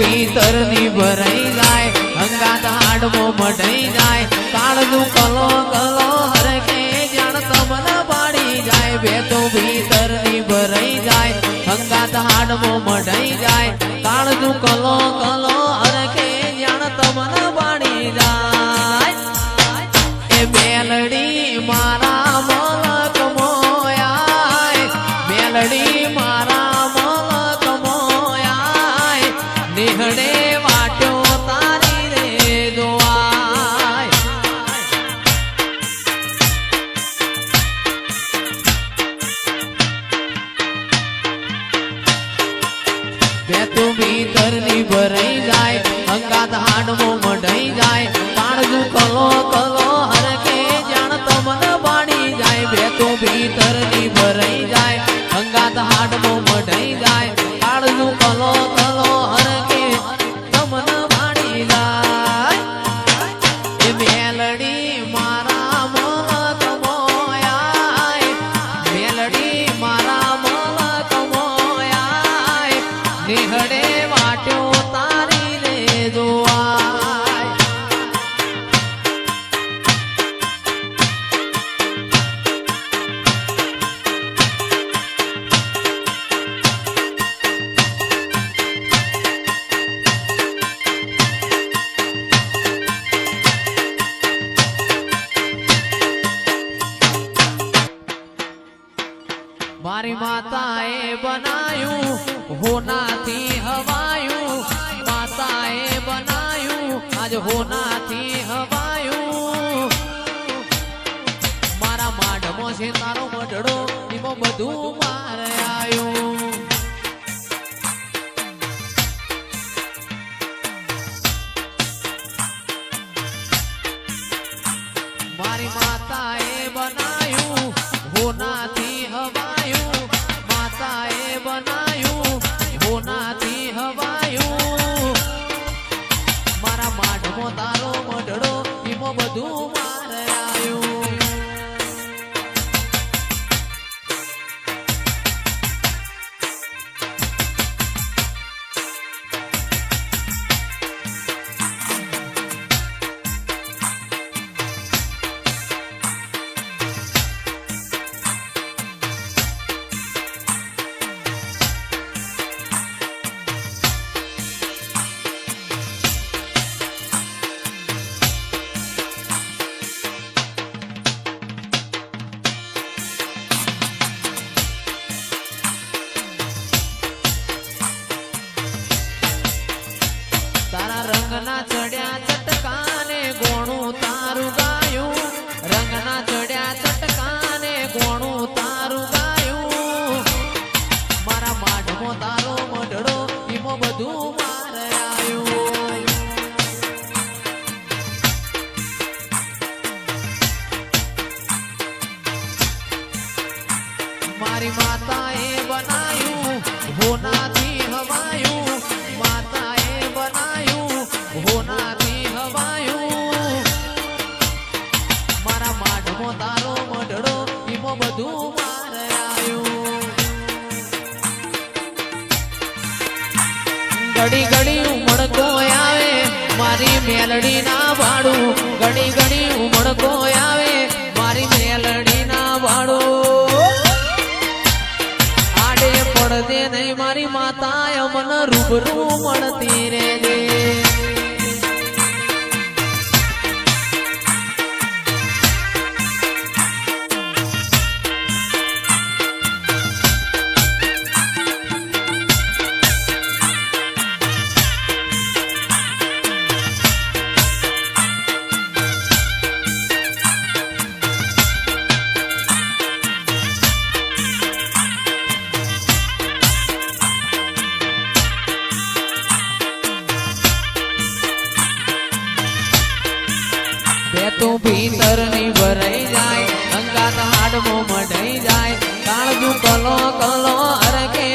भीतर नी भराई जाए अंगात हाडमो मढाई जाए काळजू कलो कलो हरके जान तमन पाड़ी जाए बेतो भीतर नी भराई जाए अंगात हाडमो मढाई जाए काळजू कलो कलो हरके जान तमन पाड़ी जाए ए मेलडी मारा मलक मोयाय मेलडी मारा मलक मोयाय निहडे वाट्यो तारी रे दोआय बेतु भीतर नी भराई जाए अंगात हाडमो मढाई जाए काळजू कलो कलो हरके जान तमन बाणी जाए बेतु भीतर नी भराई जाए अंगात हाडमो मढाई जाए काळजू कलो कलो हरके तमन बाणी जाए ए मेलडी मारा मलक मोयाय मेलडी मारा मलक मोयाय निहडे वाट्यो तारी रे दोआय मारी माताए बनायू होना थी हवायू माताए बनायू आज होना थी हवायू मारा माडमो से तारो मडड़ो इमो बधु मार आयू मारी माताए बनायू होना थी हवायू माताए बनायू होना थी हवायू मारा माडमो तारो मडड़ो इमो बधु मार आयू तारा रंगना चढ़या चटकाने गोणू तारू गायू रंगना चढ़या चटकाने गोणू तारू गायू मारा माडमो तारो मडड़ो इमो बधु मार आयू मारी माताए बनायू होना थी हवायू माताए बनायू होना थी हवायू मारा माडमो तारो मडड़ो इमो बधु मार आयू घड़ी घड़ी उमड़को आवे मारी मेलडी ना भाड़ू घड़ी घड़ी उमड़को आवे मारी मेलडी ना भाड़ू आडे पड़दे नहीं मारी माता मन रूबरू मणती रे दे तू भीतर नी भराई जाए अंगात हाडमो मढाई जाए काळजू कलो कलो हरके